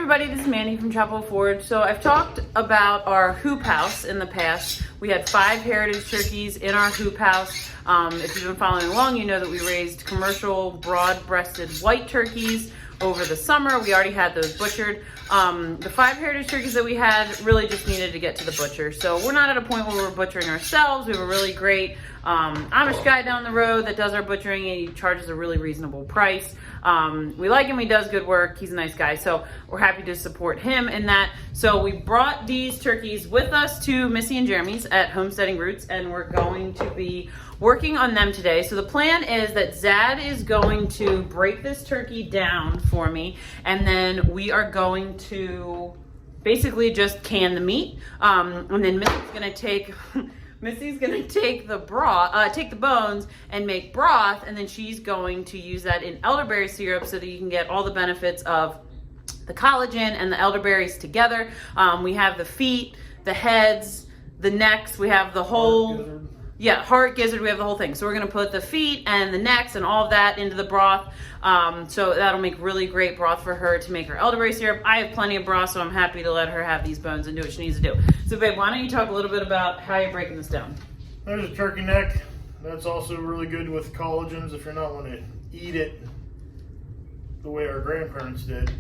everybody, this is Mandy from Chapel Forge. So I've talked about our hoop house in the past. We had 5 heritage turkeys in our hoop house. If you've been following along, you know that we raised commercial broad-breasted white turkeys over the summer. We already had those butchered. The 5 heritage turkeys that we had really just needed to get to the butcher. So we're not at a point where we're butchering ourselves. We have a really great Amish guy down the road that does our butchering, and he charges a really reasonable price. We like him, he does good work, he's a nice guy, so we're happy to support him in that. So we brought these turkeys with us to Missy and Jeremy's at Homesteading Roots, and we're going to be working on them today. So the plan is that Zad is going to break this turkey down for me, and then we are going to basically just can the meat, and then Missy's gonna take the broth, take the bones and make broth, and then she's going to use that in elderberry syrup so that you can get all the benefits of the collagen and the elderberries together. We have the feet, the heads, the necks, we have the whole, heart, gizzard, we have the whole thing. So we're gonna put the feet and the necks and all of that into the broth. So that'll make really great broth for her to make her elderberry syrup. I have plenty of broth, so I'm happy to let her have these bones and do what she needs to do. So babe, why don't you talk a little bit about how you're breaking this down? There's a turkey neck. That's also really good with collagens if you're not wanting to eat it the way our grandparents did.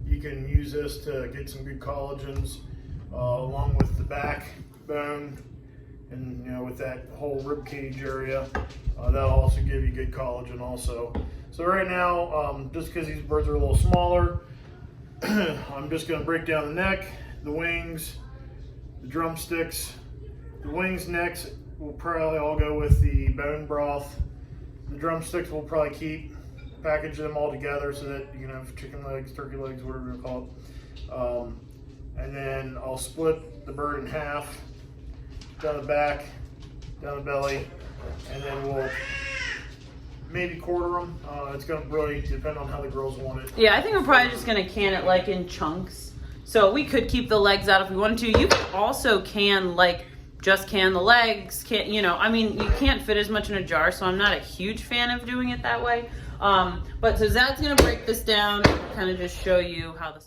You can use this to get some good collagens along with the backbone. And you know, with that whole rib cage area, that'll also give you good collagen also. So right now, just because these birds are a little smaller, I'm just going to break down the neck, the wings, the drumsticks. The wings, necks will probably all go with the bone broth. The drumsticks we'll probably keep, package them all together so that you can have chicken legs, turkey legs, whatever you call it. And then I'll split the bird in half, down the back, down the belly, and then we'll maybe quarter them. It's going to really depend on how the girls want it. Yeah, I think we're probably just going to can it like in chunks. So we could keep the legs out if we wanted to. You could also can just can the legs. You can't fit as much in a jar, so I'm not a huge fan of doing it that way. But so Zad's going to break this down and kind of just show you how this.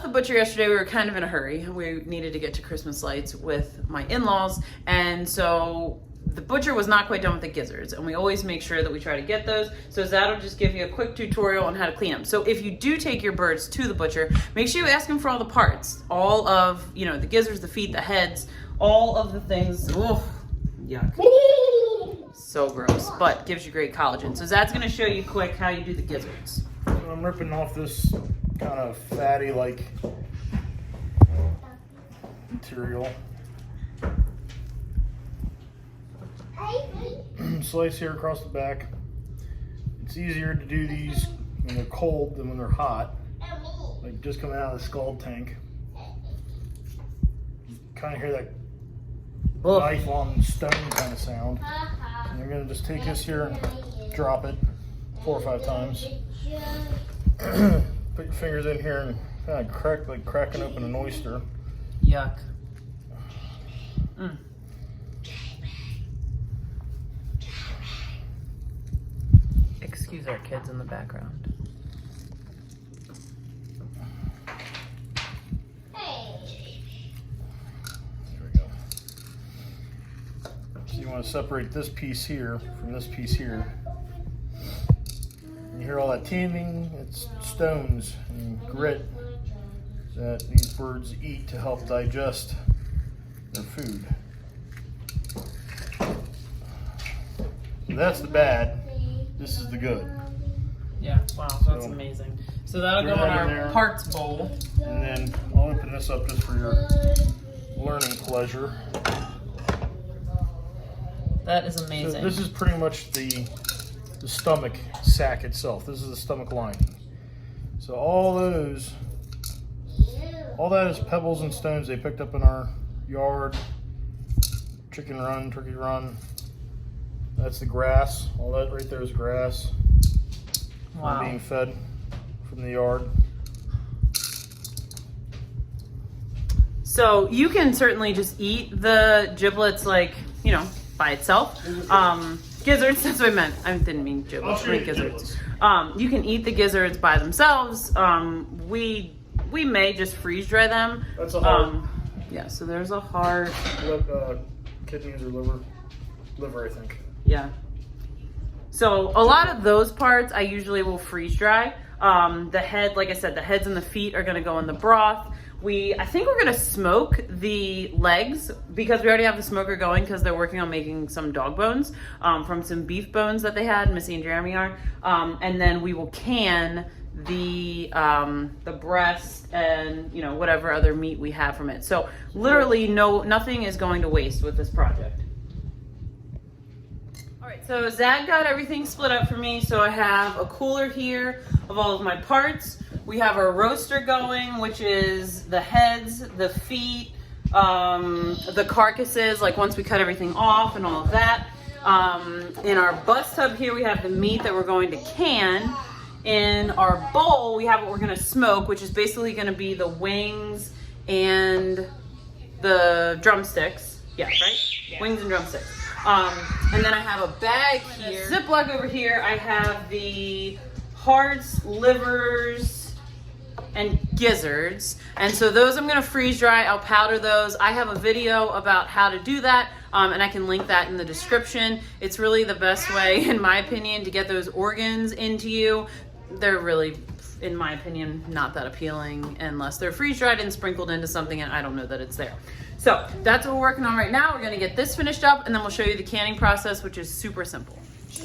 the butcher yesterday. We were kind of in a hurry. We needed to get to Christmas lights with my in-laws, and so the butcher was not quite done with the gizzards, and we always make sure that we try to get those. So Zad will just give you a quick tutorial on how to clean them. So if you do take your birds to the butcher, make sure you ask him for all the parts, all of, you know, the gizzards, the feet, the heads, all of the things. Oof, yuck. So gross, but gives you great collagen. So Zad's gonna show you quick how you do the gizzards. So I'm ripping off this kind of fatty like material. Slice here across the back. It's easier to do these when they're cold than when they're hot, like just coming out of the scald tank. You kind of hear that knife on stone kind of sound. And you're going to just take this here and drop it 4 or 5 times. Put your fingers in here and kind of crack, like cracking open an oyster. Yuck. Excuse our kids in the background. There we go. So you want to separate this piece here from this piece here. You hear all that teeming, it's stones and grit that these birds eat to help digest their food. So that's the bad. This is the good. Yeah, wow, that's amazing. So that'll go in our parts bowl. And then I'll open this up just for your learning pleasure. That is amazing. So this is pretty much the stomach sac itself. This is the stomach lining. So all that is pebbles and stones they picked up in our yard, chicken run, turkey run. That's the grass. All that right there is grass. Wow. Being fed from the yard. So you can certainly just eat the giblets, like, you know, by itself. Gizzards, that's what I meant. I didn't mean giblets, I meant gizzards. You can eat the gizzards by themselves. We may just freeze dry them. That's a heart. Yeah, so there's a heart. Kidneys or liver, I think. Yeah. So a lot of those parts I usually will freeze dry. The head, like I said, the heads and the feet are gonna go in the broth. I think we're gonna smoke the legs because we already have the smoker going because they're working on making some dog bones from some beef bones that they had, Missy and Jeremy are. And then we will can the breast and, you know, whatever other meat we have from it. So literally nothing is going to waste with this project. All right, so Zad got everything split up for me. So I have a cooler here of all of my parts. We have our roaster going, which is the heads, the feet, the carcasses, like once we cut everything off and all of that. In our bus tub here, we have the meat that we're going to can. In our bowl, we have what we're gonna smoke, which is basically gonna be the wings and the drumsticks. Yeah, right? Yeah. Wings and drumsticks. And then I have a bag here. Ziploc over here, I have the hearts, livers, and gizzards. And so those I'm gonna freeze dry. I'll powder those. I have a video about how to do that, and I can link that in the description. It's really the best way, in my opinion, to get those organs into you. They're really, in my opinion, not that appealing unless they're freeze dried and sprinkled into something and I don't know that it's there. So that's what we're working on right now. We're gonna get this finished up and then we'll show you the canning process, which is super simple.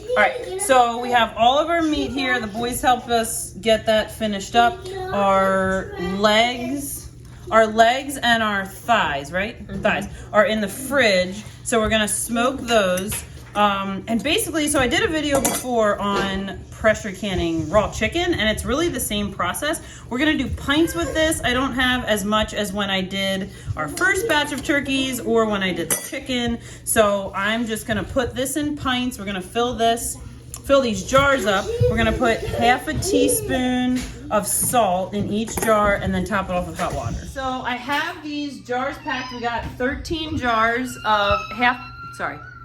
All right, so we have all of our meat here. The boys helped us get that finished up. Our legs and our thighs, right? Mm-hmm. Thighs are in the fridge. So we're gonna smoke those. And basically, so I did a video before on pressure canning raw chicken, and it's really the same process. We're gonna do pints with this. I don't have as much as when I did our first batch of turkeys or when I did the chicken. So I'm just gonna put this in pints. We're gonna fill these jars up. We're gonna put half a teaspoon of salt in each jar and then top it off with hot water. So I have these jars packed. We got 13 jars of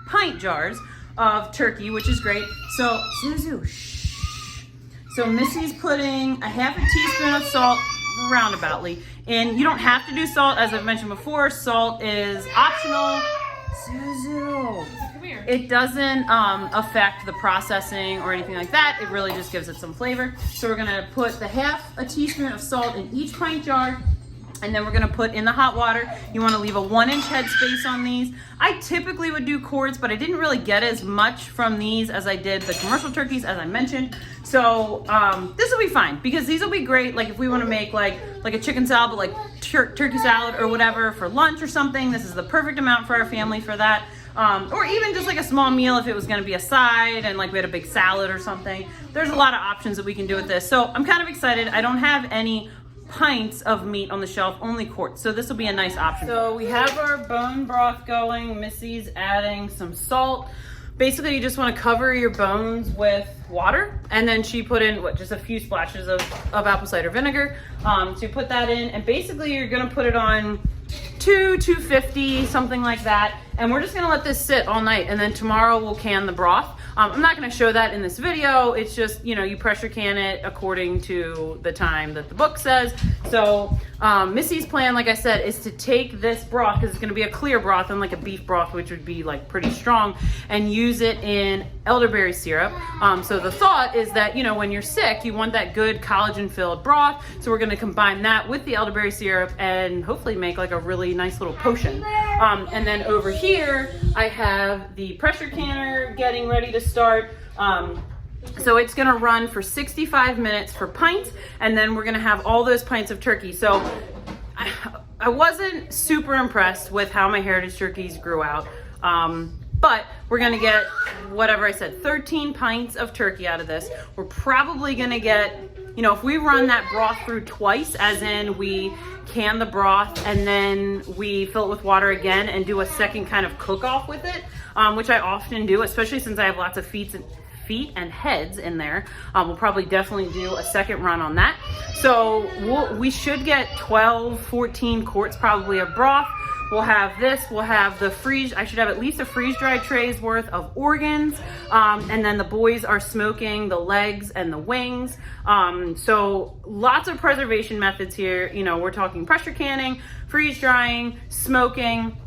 pint jars of turkey, which is great. So Zuzu, shh. So Missy's putting a half a teaspoon of salt roundaboutly. And you don't have to do salt, as I've mentioned before. Salt is optional. Suzu. Come here. It doesn't affect the processing or anything like that. It really just gives it some flavor. So we're gonna put the half a teaspoon of salt in each pint jar, and then we're gonna put in the hot water. You wanna leave a 1-inch headspace on these. I typically would do quarts, but I didn't really get as much from these as I did the commercial turkeys, as I mentioned. So this will be fine, because these will be great, like if we wanna make like a chicken salad, but like turkey salad or whatever for lunch or something. This is the perfect amount for our family for that. Or even just like a small meal if it was gonna be a side and like we had a big salad or something. There's a lot of options that we can do with this. So I'm kind of excited. I don't have any pints of meat on the shelf, only quarts. So this will be a nice option. So we have our bone broth going. Missy's adding some salt. Basically, you just want to cover your bones with water, and then she put in just a few splashes of apple cider vinegar. So you put that in, and basically you're gonna put it on 250, something like that. And we're just gonna let this sit all night, and then tomorrow we'll can the broth. I'm not gonna show that in this video. It's just, you know, you pressure can it according to the time that the book says. So Missy's plan, like I said, is to take this broth, because it's gonna be a clear broth, unlike a beef broth, which would be like pretty strong, and use it in elderberry syrup. So the thought is that, you know, when you're sick, you want that good collagen-filled broth. So we're gonna combine that with the elderberry syrup and hopefully make like a really nice little potion. And then over here, I have the pressure canner getting ready to start. So it's gonna run for 65 minutes for pints, and then we're gonna have all those pints of turkey. So I wasn't super impressed with how my heritage turkeys grew out. But we're gonna get, whatever I said, 13 pints of turkey out of this. We're probably gonna get, you know, if we run that broth through twice, as in we can the broth and then we fill it with water again and do a second kind of cook off with it, which I often do, especially since I have lots of feet and heads in there. We'll probably definitely do a second run on that. So we should get 12, 14 quarts probably of broth. We'll have this, we'll have the I should have at least a freeze-dried tray's worth of organs. And then the boys are smoking the legs and the wings. So lots of preservation methods here. You know, we're talking pressure canning, freeze-drying, smoking.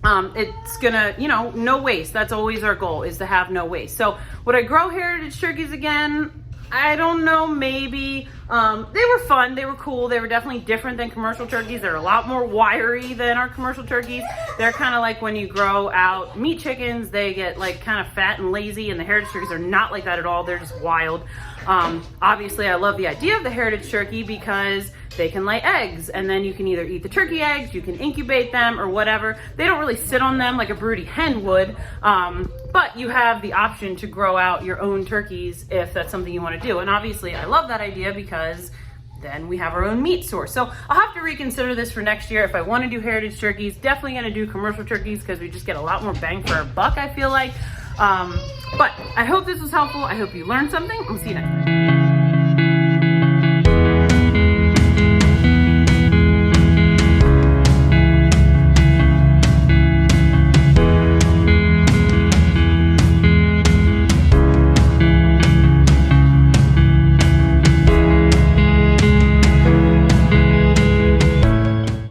It's gonna, you know, no waste. That's always our goal, is to have no waste. So would I grow heritage turkeys again? I don't know, maybe. They were fun, they were cool, they were definitely different than commercial turkeys. They're a lot more wiry than our commercial turkeys. They're kind of like when you grow out meat chickens, they get like kind of fat and lazy, and the heritage turkeys are not like that at all. They're just wild. Obviously, I love the idea of the heritage turkey because they can lay eggs, and then you can either eat the turkey eggs, you can incubate them, or whatever. They don't really sit on them like a broody hen would, but you have the option to grow out your own turkeys if that's something you want to do. And obviously, I love that idea because then we have our own meat source. So I'll have to reconsider this for next year. If I want to do heritage turkeys, definitely going to do commercial turkeys because we just get a lot more bang for our buck, I feel like. But I hope this was helpful. I hope you learned something. We'll see you next time.